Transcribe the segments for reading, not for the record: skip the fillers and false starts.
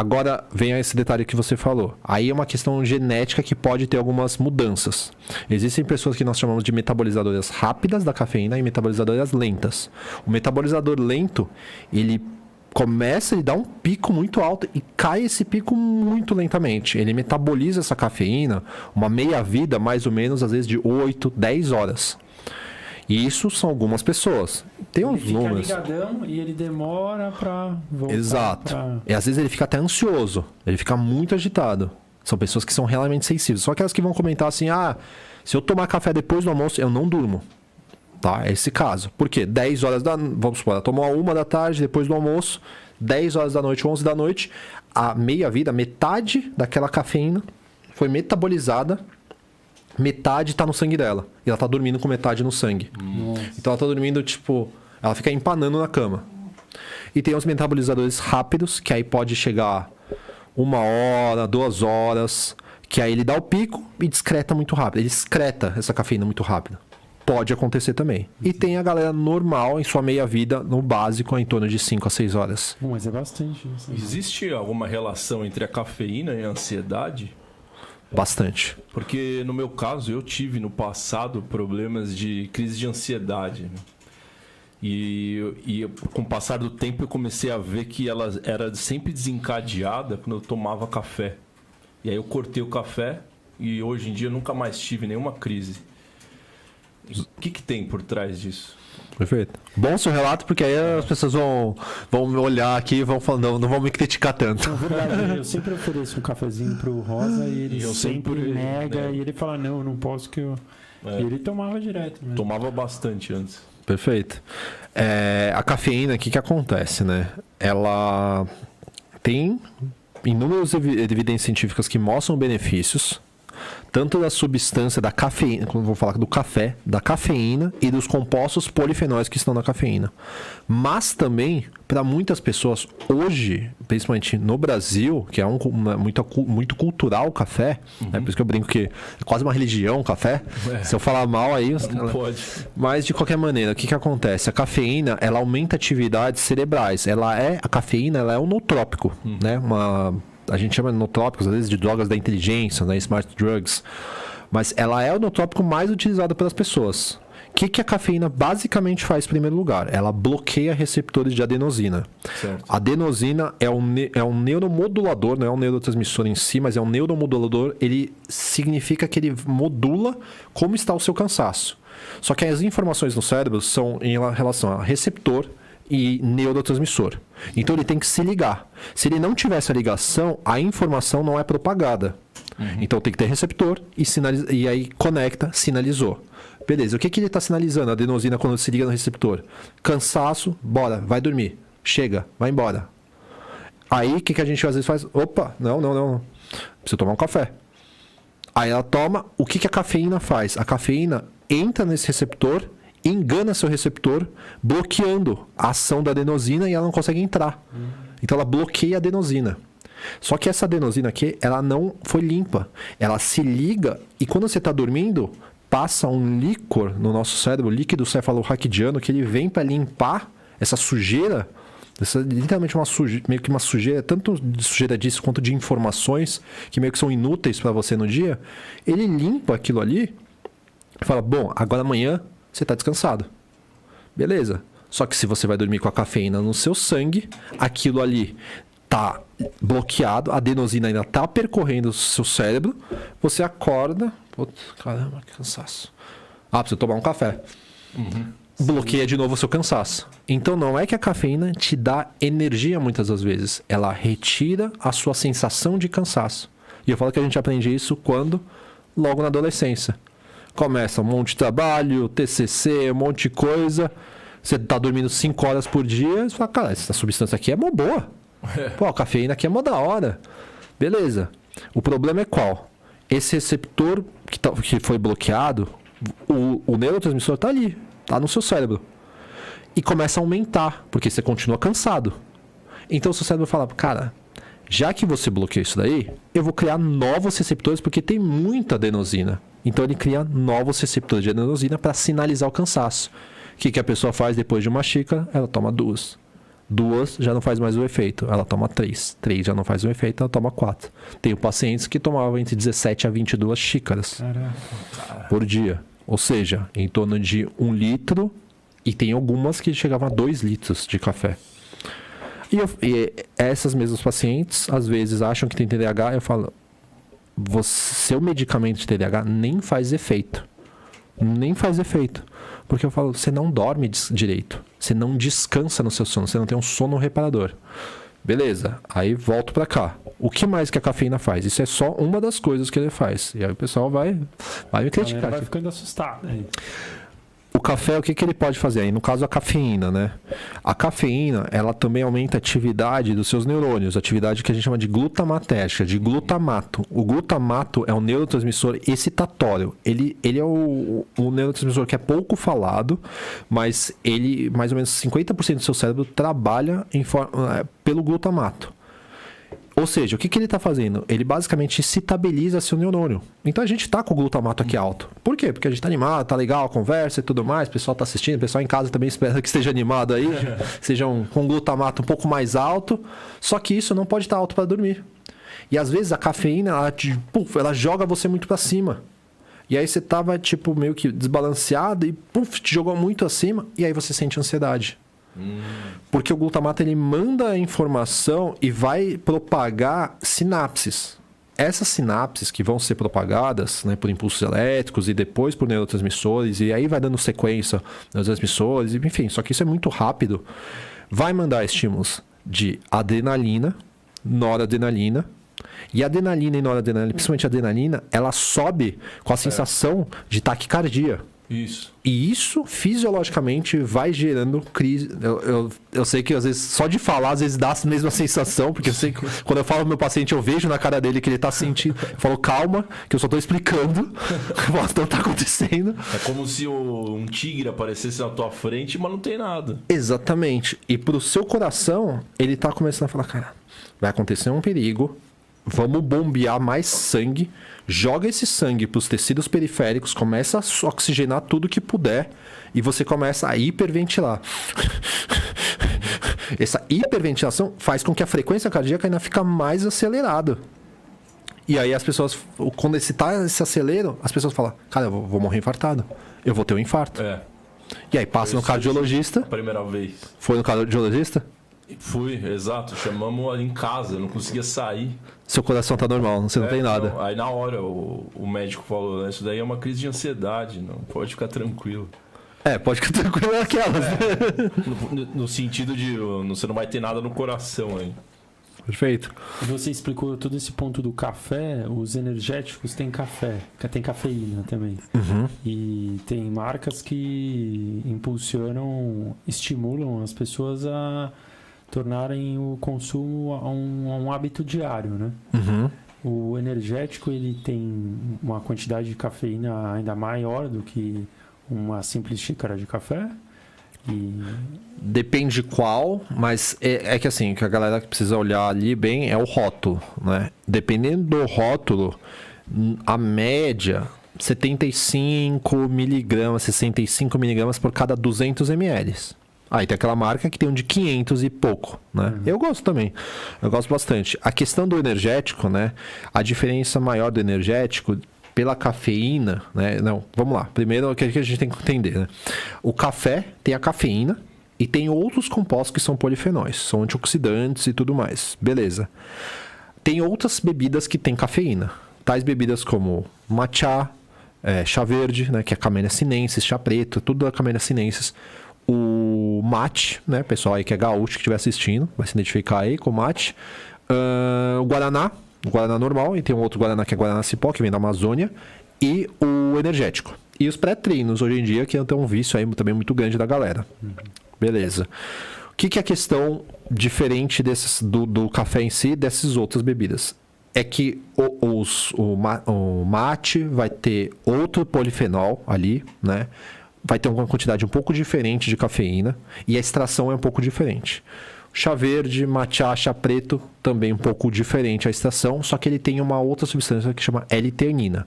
Agora vem esse detalhe que você falou. Aí é uma questão genética que pode ter algumas mudanças. Existem pessoas que nós chamamos de metabolizadoras rápidas da cafeína e metabolizadoras lentas. O metabolizador lento, ele dá um pico muito alto e cai esse pico muito lentamente. Ele metaboliza essa cafeína, uma meia-vida mais ou menos, às vezes de 8, 10 horas. E isso são algumas pessoas. Tem uns números. Ele fica ligadão e ele demora pra voltar. Exato. E às vezes ele fica até ansioso. Ele fica muito agitado. São pessoas que são realmente sensíveis. Só aquelas que vão comentar assim, se eu tomar café depois do almoço, eu não durmo. Tá? É esse caso. Por quê? 10 horas da... Vamos supor, ela tomou a 1 da tarde, depois do almoço, 10 horas da noite, 11 da noite, a meia-vida, metade daquela cafeína foi metabolizada, metade tá no sangue dela. E ela tá dormindo com metade no sangue. Nossa. Então ela tá dormindo, ela fica empanando na cama. E tem os metabolizadores rápidos, que aí pode chegar 1 hora, 2 horas, que aí ele dá o pico e discreta muito rápido. Ele excreta essa cafeína muito rápido. Pode acontecer também. E tem a galera normal, em sua meia-vida, no básico, em torno de 5 a 6 horas. Mas é bastante. Existe alguma relação entre a cafeína e a ansiedade? Bastante. Porque no meu caso, eu tive no passado problemas de crise de ansiedade. Né? E com o passar do tempo eu comecei a ver que ela era sempre desencadeada quando eu tomava café. E aí eu cortei o café e hoje em dia eu nunca mais tive nenhuma crise. O que tem por trás disso? Perfeito. Bom seu relato, porque aí as pessoas vão me olhar aqui e vão falar, não vão me criticar tanto. Na verdade, eu sempre ofereço um cafezinho pro Rosa e ele sempre nega. E ele fala, não posso que eu... E ele tomava direto. Mesmo. Tomava bastante antes. Perfeito. A cafeína, o que acontece, né? Ela tem inúmeras evidências científicas que mostram benefícios, tanto da substância da cafeína, quando vou falar do café, da cafeína e dos compostos polifenóis que estão na cafeína. Mas também, para muitas pessoas, hoje, principalmente no Brasil, que é muito cultural o café, por isso que eu brinco que é quase uma religião o café. Se eu falar mal aí... Não pode. Mas, de qualquer maneira, o que acontece? A cafeína, ela aumenta atividades cerebrais. A cafeína, ela é um nootrópico, né? A gente chama de nootrópicos, às vezes, de drogas da inteligência, né? Smart drugs. Mas ela é o nootrópico mais utilizado pelas pessoas. O que a cafeína basicamente faz em primeiro lugar? Ela bloqueia receptores de adenosina. Certo. A adenosina é um neuromodulador, não é um neurotransmissor em si, mas é um neuromodulador. Ele significa que ele modula como está o seu cansaço. Só que as informações no cérebro são em relação a receptor e neurotransmissor. Então ele tem que se ligar. Se ele não tiver essa ligação, a informação não é propagada. Então tem que ter receptor e aí conecta, sinalizou. Beleza, o que ele está sinalizando? A adenosina quando se liga no receptor? Cansaço, bora, vai dormir. Chega, vai embora. Aí o que a gente às vezes faz? Opa, não. Preciso tomar um café. Aí ela toma, o que a cafeína faz? A cafeína entra nesse receptor, engana seu receptor, bloqueando a ação da adenosina e ela não consegue entrar. Então ela bloqueia a adenosina. Só que essa adenosina aqui, ela não foi limpa. Ela se liga e quando você está dormindo, passa um líquor no nosso cérebro, líquido cefalorraquidiano, que ele vem para limpar essa sujeira, literalmente meio que uma sujeira, tanto de sujeira disso quanto de informações que meio que são inúteis para você no dia. Ele limpa aquilo ali e fala, bom, agora amanhã você está descansado. Beleza. Só que se você vai dormir com a cafeína no seu sangue, aquilo ali tá bloqueado, a adenosina ainda tá percorrendo o seu cérebro, você acorda, putz, caramba, que cansaço. Precisa tomar um café. Bloqueia de novo o seu cansaço. Então não é que a cafeína te dá energia muitas das vezes, ela retira a sua sensação de cansaço. E eu falo que a gente aprende isso quando? Logo na adolescência. Começa um monte de trabalho, TCC, um monte de coisa, você tá dormindo 5 horas por dia, você fala, cara, essa substância aqui é mó boa. Pô, a cafeína aqui é mó da hora. Beleza. O problema é qual? Esse receptor que foi bloqueado, o neurotransmissor tá ali, tá no seu cérebro. E começa a aumentar, porque você continua cansado. Então o seu cérebro fala, cara, já que você bloqueia isso daí, eu vou criar novos receptores, porque tem muita adenosina. Então ele cria novos receptores de adenosina para sinalizar o cansaço. O que a pessoa faz depois de uma xícara? Ela toma 2, 2 já não faz mais o efeito, ela toma 3. 3 já não faz o efeito, ela toma 4. Tenho pacientes que tomavam entre 17 a 22 xícaras por dia. Ou seja, em torno de 1 litro, e tem algumas que chegavam a 2 litros de café. E essas mesmas pacientes, às vezes, acham que tem TDAH, eu falo, seu medicamento de TDAH nem faz efeito. Nem faz efeito. Porque eu falo, você não dorme direito. Você não descansa no seu sono. Você não tem um sono reparador. Beleza. Aí volto pra cá. O que mais que a cafeína faz? Isso é só uma das coisas que ele faz. E aí o pessoal vai me criticar. Vai ficando assustado. Aí. O café, o que ele pode fazer? Aí, no caso, a cafeína, né? A cafeína, ela também aumenta a atividade dos seus neurônios. Atividade que a gente chama de glutamatérgica, de glutamato. O glutamato é um neurotransmissor excitatório. Ele é o neurotransmissor que é pouco falado, mas ele, mais ou menos 50% do seu cérebro trabalha pelo glutamato. Ou seja, o que ele está fazendo? Ele basicamente excitabiliza seu neurônio. Então a gente está com o glutamato aqui alto. Por quê? Porque a gente está animado, tá legal, conversa e tudo mais, o pessoal está assistindo, o pessoal em casa também espera que esteja animado aí, seja com glutamato um pouco mais alto, só que isso não pode estar alto para dormir. E às vezes a cafeína, ela joga você muito para cima. E aí você tava tipo meio que desbalanceado e te jogou muito acima, e aí você sente ansiedade. Porque o glutamato ele manda a informação e vai propagar sinapses. Essas sinapses que vão ser propagadas, né, por impulsos elétricos e depois por neurotransmissores, e aí vai dando sequência neurotransmissores, enfim, só que isso é muito rápido. Vai mandar estímulos de adrenalina, noradrenalina. E adrenalina e noradrenalina, principalmente a adrenalina, ela sobe com a sensação de taquicardia. Isso. E isso, fisiologicamente, vai gerando crise. Eu sei que, às vezes, só de falar, às vezes dá a mesma sensação, porque eu sei que quando eu falo pro meu paciente, eu vejo na cara dele que ele tá sentindo. Eu falo, calma, que eu só tô explicando. Não tá acontecendo. É como se um tigre aparecesse na tua frente, mas não tem nada. Exatamente. E pro seu coração, ele tá começando a falar, cara, vai acontecer um perigo. Vamos bombear mais sangue, joga esse sangue para os tecidos periféricos, começa a oxigenar tudo que puder e você começa a hiperventilar. Essa hiperventilação faz com que a frequência cardíaca ainda fique mais acelerada. E aí as pessoas, quando esse acelera, as pessoas falam, cara, eu vou morrer infartado, eu vou ter um infarto. E aí passa no cardiologista. A primeira vez. Foi no cardiologista? Fui, exato. Chamamos em casa, eu não conseguia sair. Seu coração tá normal, você não tem nada. Não. Aí na hora o médico falou, isso daí é uma crise de ansiedade, não pode ficar tranquilo. Pode ficar tranquilo naquelas. No sentido de você não vai ter nada no coração aí. Perfeito. Você explicou todo esse ponto do café, os energéticos têm café, tem cafeína também. Uhum. E tem marcas que estimulam as pessoas a tornarem o consumo um hábito diário, né? Uhum. O energético, ele tem uma quantidade de cafeína ainda maior do que uma simples xícara de café? Depende qual, mas é que assim, que a galera precisa olhar ali bem é o rótulo, né? Dependendo do rótulo, a média 75 miligramas, 65 miligramas por cada 200 ml. Aí tem aquela marca que tem um de 500 e pouco, né? Eu gosto também, eu gosto bastante. A questão do energético, né? A diferença maior do energético pela cafeína, né? Não, vamos lá. Primeiro, o que a gente tem que entender, né? O café tem a cafeína e tem outros compostos que são polifenóis, são antioxidantes e tudo mais. Beleza. Tem outras bebidas que têm cafeína. Tais bebidas como matcha, chá verde, né? Que é Camellia sinensis, chá preto, tudo é Camellia sinensis. O mate, né? Pessoal aí que é gaúcho, que estiver assistindo, vai se identificar aí com o mate. O guaraná normal, e tem um outro guaraná que é Guaraná Cipó, que vem da Amazônia. E o energético. E os pré-treinos, hoje em dia, que tem um vício aí também muito grande da galera. Beleza. O que é a questão diferente do café em si dessas outras bebidas? É que o mate vai ter outro polifenol ali, né? Vai ter uma quantidade um pouco diferente de cafeína e a extração é um pouco diferente. Chá verde, matcha, chá preto, também um pouco diferente a extração, só que ele tem uma outra substância que chama L-teanina.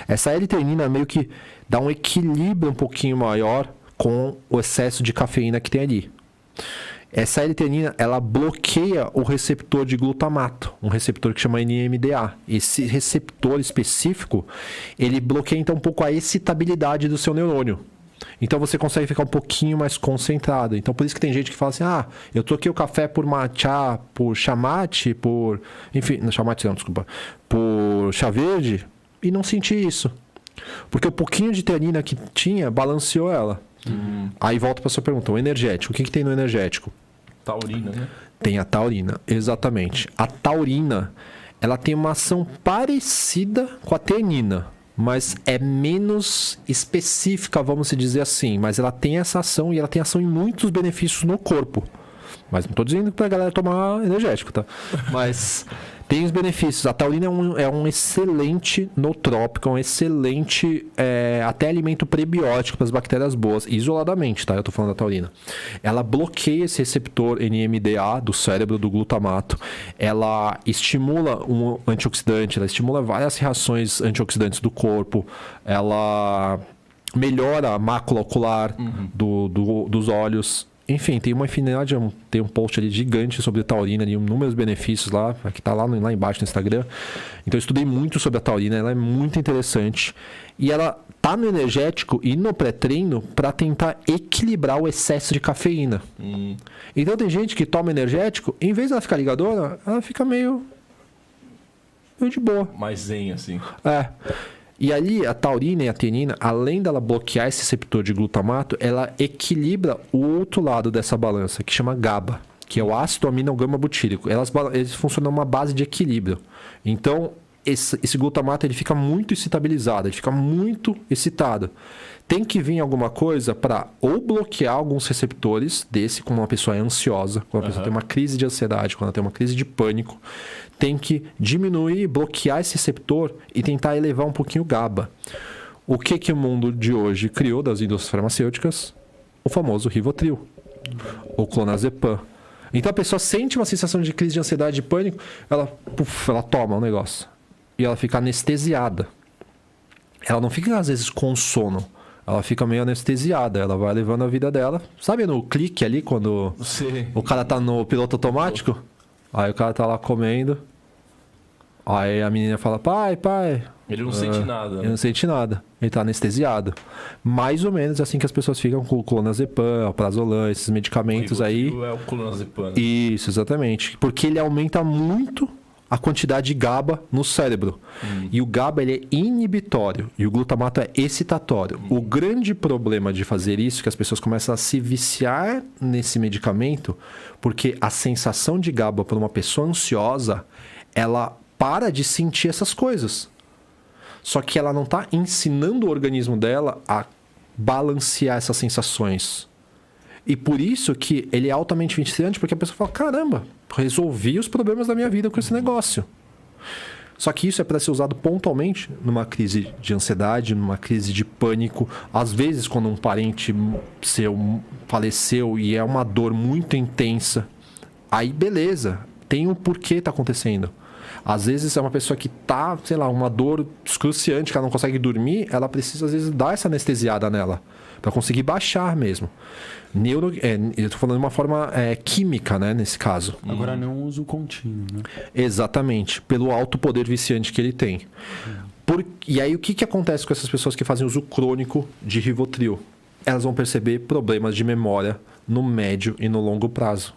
Essa L-teanina meio que dá um equilíbrio um pouquinho maior com o excesso de cafeína que tem ali. Essa L-teanina, ela bloqueia o receptor de glutamato, um receptor que chama NMDA. Esse receptor específico, ele bloqueia então um pouco a excitabilidade do seu neurônio. Então você consegue ficar um pouquinho mais concentrado. Então por isso que tem gente que fala assim, eu troquei o café por matcha, por chamate, por... Enfim, não chamate não, desculpa. Por chá verde e não senti isso. Porque o pouquinho de teanina que tinha balanceou ela. Aí volta para sua pergunta, o energético. O que tem no energético? Taurina, né? Tem a taurina, exatamente. A taurina, ela tem uma ação parecida com a teanina, mas é menos específica, vamos dizer assim. Mas ela tem essa ação e ela tem ação em muitos benefícios no corpo. Mas não estou dizendo para a galera tomar energético, tá? Mas tem os benefícios. A taurina é um excelente nootrópico, um excelente até alimento prebiótico para as bactérias boas, isoladamente, tá? Eu estou falando da taurina. Ela bloqueia esse receptor NMDA do cérebro, do glutamato. Ela estimula um antioxidante, ela estimula várias reações antioxidantes do corpo. Ela melhora a mácula ocular dos olhos. Enfim, tem uma infinidade, tem um post ali gigante sobre a taurina, ali, inúmeros benefícios lá, que tá lá embaixo no Instagram. Então eu estudei muito sobre a taurina, ela é muito interessante. E ela tá no energético e no pré-treino para tentar equilibrar o excesso de cafeína. Então tem gente que toma energético, em vez de ela ficar ligadora, ela fica meio de boa. Mais zen, assim. E ali, a taurina e a teanina, além dela bloquear esse receptor de glutamato, ela equilibra o outro lado dessa balança, que chama GABA, que é o ácido aminogama butírico. Eles funcionam uma base de equilíbrio. Então, esse glutamato ele fica muito excitabilizado, ele fica muito excitado. Tem que vir alguma coisa para ou bloquear alguns receptores desse, quando uma pessoa é ansiosa, quando a pessoa tem uma crise de ansiedade, quando ela tem uma crise de pânico. Tem que diminuir, bloquear esse receptor e tentar elevar um pouquinho o GABA. O que o mundo de hoje criou das indústrias farmacêuticas? O famoso Rivotril, o clonazepam. Então a pessoa sente uma sensação de crise de ansiedade e pânico, ela toma um negócio e ela fica anestesiada. Ela não fica às vezes com sono. Ela fica meio anestesiada, ela vai levando a vida dela. Sabe no clique ali, quando o cara tá no piloto automático? Aí o cara tá lá comendo. Aí a menina fala, pai. Ele não sente nada. Ele não sente nada. Ele tá anestesiado. Mais ou menos assim que as pessoas ficam com o clonazepam, o prazolam, esses medicamentos aí. É o clonazepam. Né? Isso, exatamente. Porque ele aumenta muito a quantidade de GABA no cérebro. E o GABA ele é inibitório e o glutamato é excitatório. O grande problema de fazer isso é que as pessoas começam a se viciar nesse medicamento porque a sensação de GABA para uma pessoa ansiosa, ela para de sentir essas coisas. Só que ela não está ensinando o organismo dela a balancear essas sensações. E por isso que ele é altamente viciante, porque a pessoa fala, caramba, resolvi os problemas da minha vida com esse negócio. Só que isso é para ser usado pontualmente numa crise de ansiedade, numa crise de pânico. Às vezes, quando um parente seu faleceu e é uma dor muito intensa, aí beleza, tem um porquê tá acontecendo. Às vezes é uma pessoa que tá, sei lá, uma dor excruciante, que ela não consegue dormir, ela precisa às vezes dar essa anestesiada nela, para conseguir baixar mesmo. Eu tô falando de uma forma química, né, nesse caso. Agora não uso contínuo, né? Exatamente, pelo alto poder viciante que ele tem. E aí o que acontece com essas pessoas que fazem uso crônico de Rivotril? Elas vão perceber problemas de memória no médio e no longo prazo.